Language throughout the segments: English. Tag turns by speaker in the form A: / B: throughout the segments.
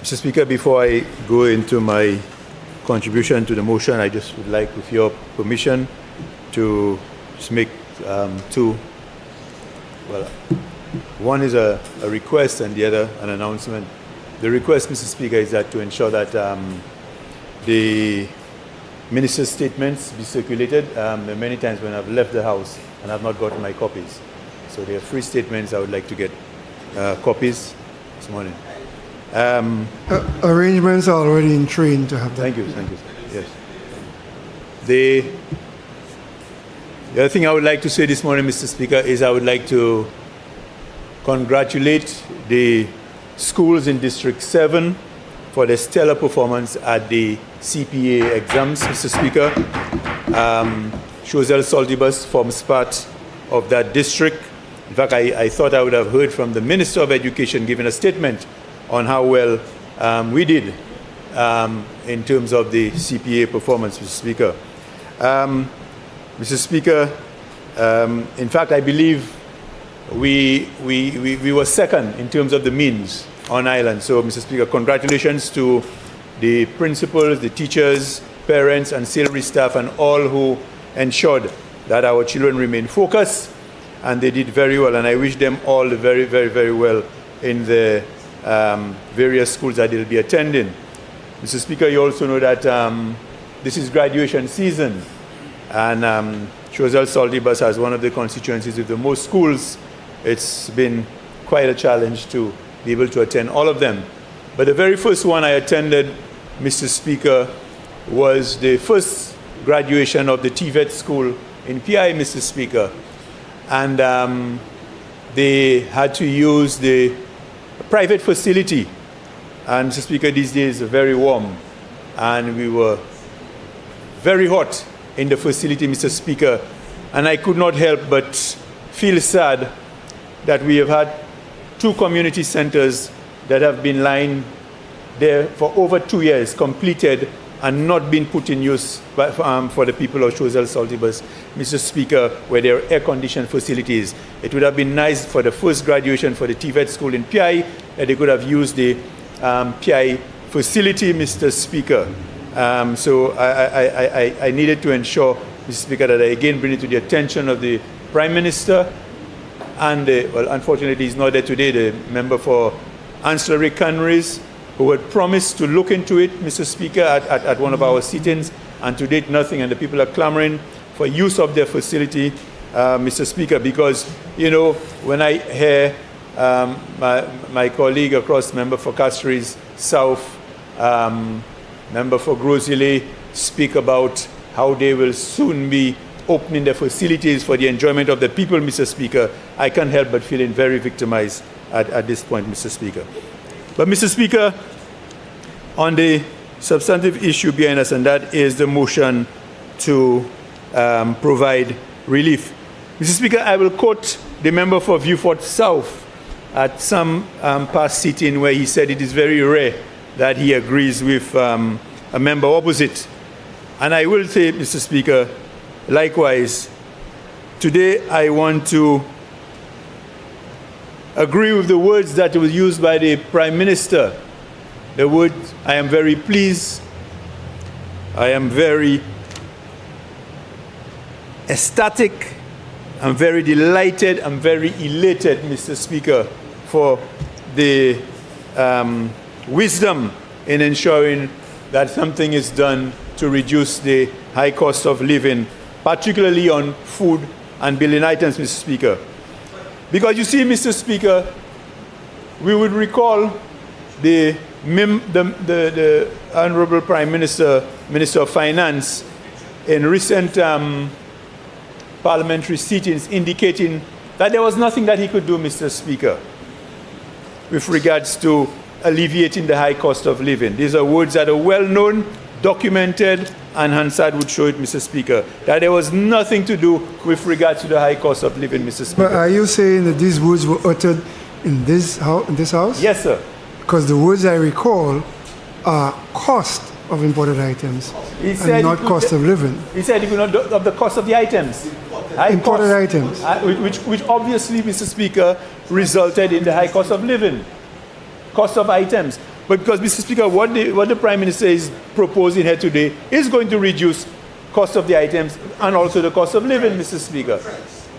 A: Mr. Speaker, before I go into my contribution to the motion, I just would like, with your permission, to just make two. Well, one is a request and the other an announcement. The request, Mr. Speaker, is that to ensure that the minister's statements be circulated. There are many times when I've left the House and I've not gotten my copies. So there are free statements. I would like to get copies this morning.
B: Arrangements are already in train to have that.
A: Thank you, sir. Yes. The other thing I would like to say this morning, Mr. Speaker, is I would like to congratulate the schools in District 7 for their stellar performance at the CPA exams, Mr. Speaker. Choiseul Saltibus forms part of that district. In fact, I thought I would have heard from the Minister of Education giving a statement on how well we did in terms of the CPA performance, Mr. Speaker. Mr. Speaker, in fact, I believe we were second in terms of the means on island. So, Mr. Speaker, congratulations to the principals, the teachers, parents, ancillary staff, and all who ensured that our children remain focused, and they did very well. And I wish them all very, very, very well in the various schools that they'll be attending. Mr. Speaker, you also know that this is graduation season, and Choiseul Saltibus has one of the constituencies with the most schools. It's been quite a challenge to be able to attend all of them. But the very first one I attended, Mr. Speaker, was the first graduation of the TVET school in PI, Mr. Speaker. And they had to use the private facility. And Mr. Speaker, these days are very warm. And we were very hot in the facility, Mr. Speaker. And I could not help but feel sad that we have had 2 community centers that have been lying there for over 2 years, completed and not been put in use for the people of Choiseul Saltibus, Mr. Speaker, where there are air-conditioned facilities. It would have been nice for the first graduation for the TVET school in PI that they could have used the PI facility, Mr. Speaker. So I needed to ensure, Mr. Speaker, that I again bring it to the attention of the Prime Minister and, well, unfortunately he's not there today, the member for Ancillary Canneries, who had promised to look into it, Mr. Speaker, at one of our sit-ins, and to date nothing, and the people are clamoring for use of their facility, Mr. Speaker, because, you know, when I hear my colleague across, member for Castries South, member for Grosile, speak about how they will soon be opening their facilities for the enjoyment of the people, Mr. Speaker, I can't help but feeling very victimized at this point, Mr. Speaker. But, Mr. Speaker, on the substantive issue behind us, and that is the motion to provide relief. Mr. Speaker, I will quote the member for Vieux-Fort South at some past sitting where he said it is very rare that he agrees with a member opposite. And I will say, Mr. Speaker, likewise, today I want to agree with the words that were used by the Prime Minister. The word, I am very pleased, I am very ecstatic, I'm very delighted, I'm very elated, Mr. Speaker, for the wisdom in ensuring that something is done to reduce the high cost of living, particularly on food and building items, Mr. Speaker. Because you see, Mr. Speaker, we would recall the Honorable Prime Minister, Minister of Finance, in recent parliamentary sittings indicating that there was nothing that he could do, Mr. Speaker, with regards to alleviating the high cost of living. These are words that are well known, documented, and Hansard would show it, Mr. Speaker, that there was nothing to do with regards to the high cost of living, Mr. Speaker.
B: But are you saying that these words were uttered in this house?
A: Yes, sir.
B: Because the words I recall are cost of imported items and not cost of living.
A: He said he could not of the cost of the items.
B: Imported items.
A: Which obviously, Mr. Speaker, resulted in the high cost of living. Cost of items. but because, Mr. Speaker, what the Prime Minister is proposing here today is going to reduce cost of the items and also the cost of living, Mr. Speaker.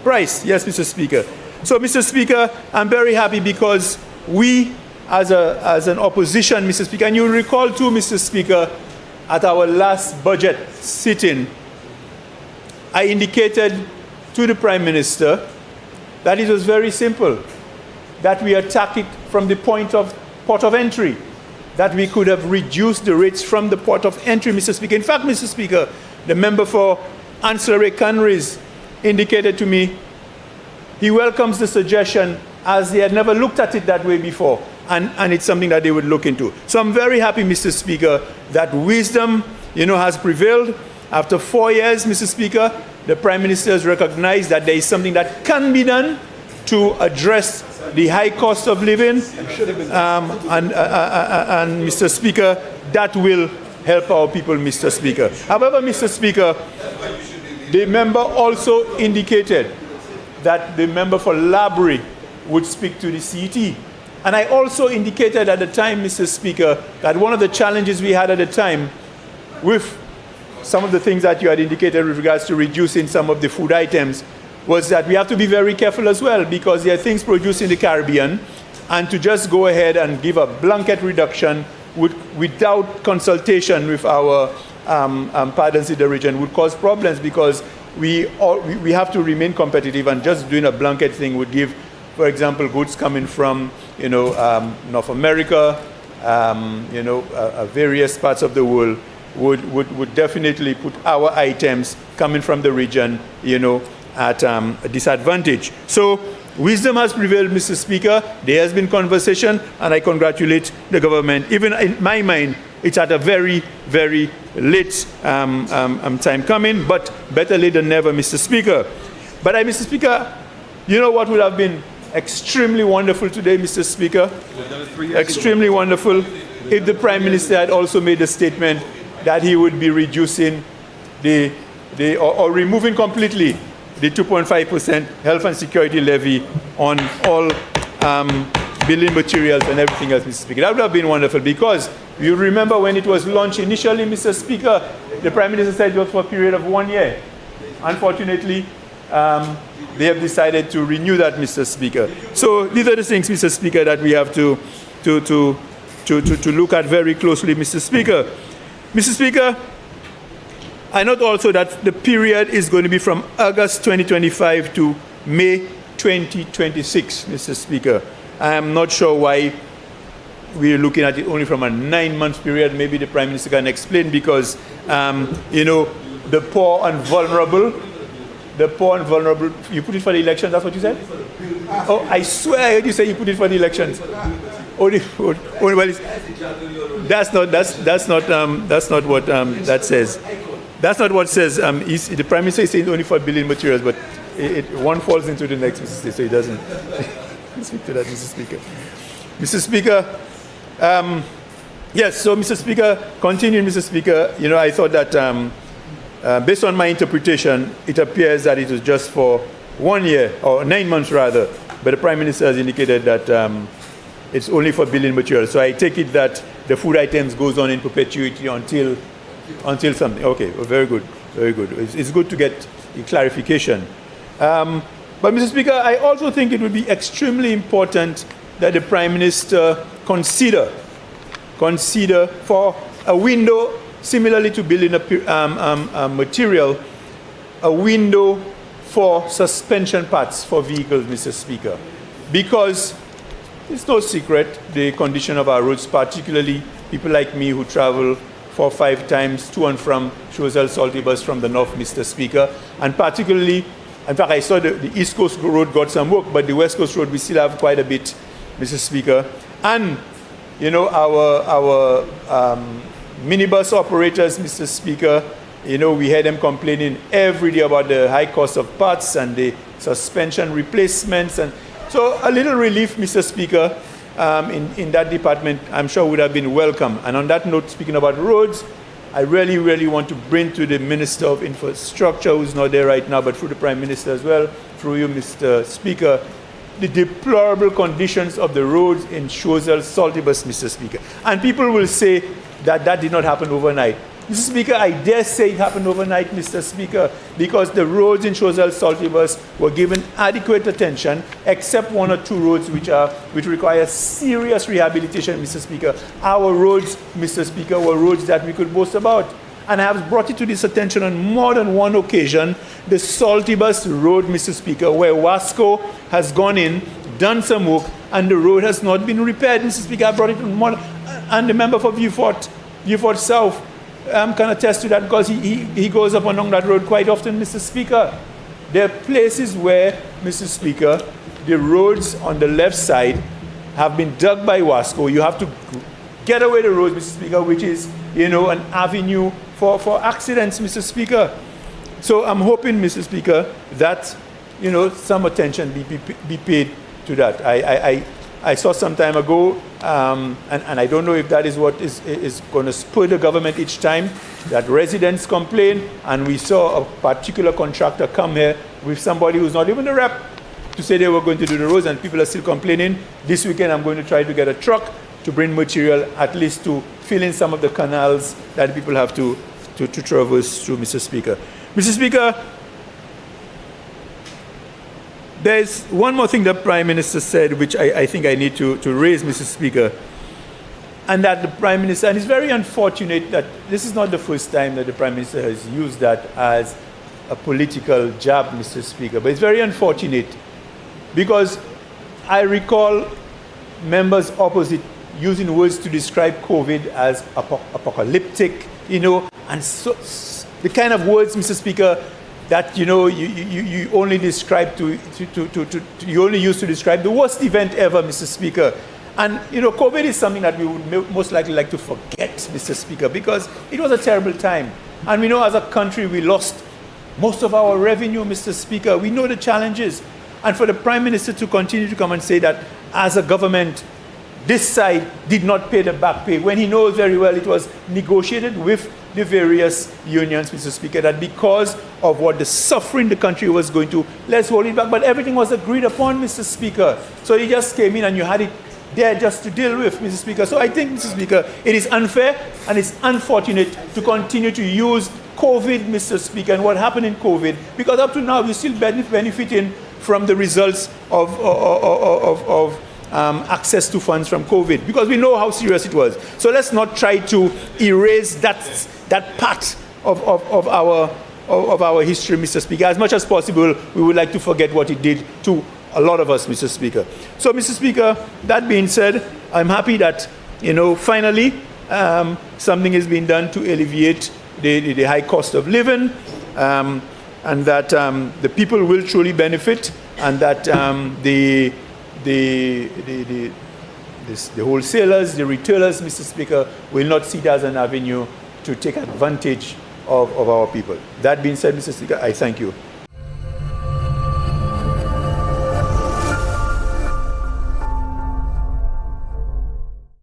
A: Price, yes, Mr. Speaker. So, Mr. Speaker, I'm very happy because we, as an opposition, Mr. Speaker, and you recall too, Mr. Speaker, at our last budget sitting, I indicated to the Prime Minister that it was very simple, that we attack it from the port of entry, that we could have reduced the rates from the port of entry, Mr. Speaker. In fact, Mr. Speaker, the member for Ancillary Canneries indicated to me he welcomes the suggestion as they had never looked at it that way before, and it's something that they would look into. So I'm very happy, Mr. Speaker, that wisdom, has prevailed. After 4 years, Mr. Speaker, the Prime Minister has recognized that there is something that can be done to address the high cost of living, and Mr. Speaker, that will help our people, Mr. Speaker. However, Mr. Speaker, the member also indicated that the member for Labrie would speak to the CET. And I also indicated at the time, Mr. Speaker, that one of the challenges we had at the time with some of the things that you had indicated with regards to reducing some of the food items was that we have to be very careful as well, because there are things produced in the Caribbean, and to just go ahead and give a blanket reduction without consultation with our partners in the region would cause problems, because we have to remain competitive, and just doing a blanket thing would give, for example, goods coming from North America, various parts of the world would definitely put our items coming from the region, at a disadvantage. So wisdom has prevailed, Mr. Speaker. There has been conversation, and I congratulate the government. Even in my mind, it's at a very, very late time coming, but better late than never, Mr. Speaker. But Mr. Speaker, what would have been extremely wonderful today, Mr. Speaker? Extremely wonderful if the Prime Minister had also made a statement that he would be reducing or removing completely the 2.5% health and security levy on all building materials and everything else, Mr. Speaker. That would have been wonderful, because you remember when it was launched initially, Mr. Speaker, the Prime Minister said it was for a period of 1 year. Unfortunately, they have decided to renew that, Mr. Speaker. So these are the things, Mr. Speaker, that we have to look at very closely, Mr. Speaker. Mr. Speaker, I note also that the period is going to be from August 2025 to May 2026, Mr. Speaker. I am not sure why we're looking at it only from a 9-month period. Maybe the Prime Minister can explain, because, the poor and vulnerable, you put it for the elections, that's what you said? Oh, I swear I heard you say you put it for the elections. That's not what that says. That's not what it says. The Prime Minister is saying only for building materials, but one falls into the next, Mr. Speaker, so he doesn't speak to that, Mr. Speaker. Mr. Speaker, yes, so Mr. Speaker, continuing, Mr. Speaker, I thought that based on my interpretation, it appears that it was just for 1 year, or 9 months rather, but the Prime Minister has indicated that it's only for building materials. So I take it that the food items goes on in perpetuity until something. Okay, well, very good, very good. It's good to get a clarification. But Mr. Speaker, I also think it would be extremely important that the Prime Minister consider for a window, similarly to building a material, a window for suspension parts for vehicles, Mr. Speaker. Because it's no secret, the condition of our roads, particularly people like me who travel 4 or 5 times to and from Choiseul Saltibus from the north, Mr. Speaker, and particularly, in fact, I saw the East Coast Road got some work, but the West Coast Road, we still have quite a bit, Mr. Speaker. And, our minibus operators, Mr. Speaker, we hear them complaining every day about the high cost of parts and the suspension replacements. And so a little relief, Mr. Speaker, in that department, I'm sure would have been welcome. And on that note, speaking about roads, I really, really want to bring to the Minister of Infrastructure, who's not there right now, but through the Prime Minister as well, through you, Mr. Speaker, the deplorable conditions of the roads in Choiseul, Saltibus, Mr. Speaker. And people will say that that did not happen overnight. Mr. Speaker, I dare say it happened overnight, Mr. Speaker, because the roads in Choiseul, Saltibus were given adequate attention, except one or two roads which require serious rehabilitation, Mr. Speaker. Our roads, Mr. Speaker, were roads that we could boast about. And I have brought it to this attention on more than one occasion, the Saltibus Road, Mr. Speaker, where Wasco has gone in, done some work, and the road has not been repaired, Mr. Speaker. I brought it on more, and the member for Vieux-Fort South can attest to that because he goes up along that road quite often, Mr. Speaker. There are places where, Mr. Speaker, the roads on the left side have been dug by Wasco. You have to get away the road, Mr. Speaker, which is, an avenue for accidents, Mr. Speaker. So I'm hoping, Mr. Speaker, that, some attention be paid to that. I saw some time ago, and I don't know if that is what is going to spur the government each time, that residents complain, and we saw a particular contractor come here with somebody who's not even a rep to say they were going to do the roads, and people are still complaining. This weekend I'm going to try to get a truck to bring material, at least to fill in some of the canals that people have to traverse through, Mr. Speaker. Mr. Speaker, there's one more thing the Prime Minister said, which I think I need to raise, Mr. Speaker, and that the Prime Minister, and it's very unfortunate that this is not the first time that the Prime Minister has used that as a political jab, Mr. Speaker, but it's very unfortunate because I recall members opposite using words to describe COVID as apocalyptic, and so the kind of words, Mr. Speaker, that you only describe you only use to describe the worst event ever, Mr. Speaker. And COVID is something that we would most likely like to forget, Mr. Speaker, because it was a terrible time. And we know as a country we lost most of our revenue, Mr. Speaker. We know the challenges. And for the Prime Minister to continue to come and say that as a government, this side did not pay the back pay, when he knows very well it was negotiated with the various unions, Mr. Speaker, that because of what the suffering the country was going to, let's hold it back. But everything was agreed upon, Mr. Speaker. So he just came in and you had it there just to deal with, Mr. Speaker. So I think, Mr. Speaker, it is unfair and it's unfortunate to continue to use COVID, Mr. Speaker, and what happened in COVID, because up to now we're still benefiting from the results of access to funds from COVID, because we know how serious it was. So let's not try to erase that part of our history, Mr. Speaker. As much as possible, we would like to forget what it did to a lot of us, Mr. Speaker. So, Mr. Speaker, that being said, I'm happy that, finally, something is being done to alleviate the high cost of living, and that the people will truly benefit, and that the wholesalers, the retailers, Mr. Speaker, will not see it as an avenue to take advantage of our people. That being said, Mr. Speaker, I thank you.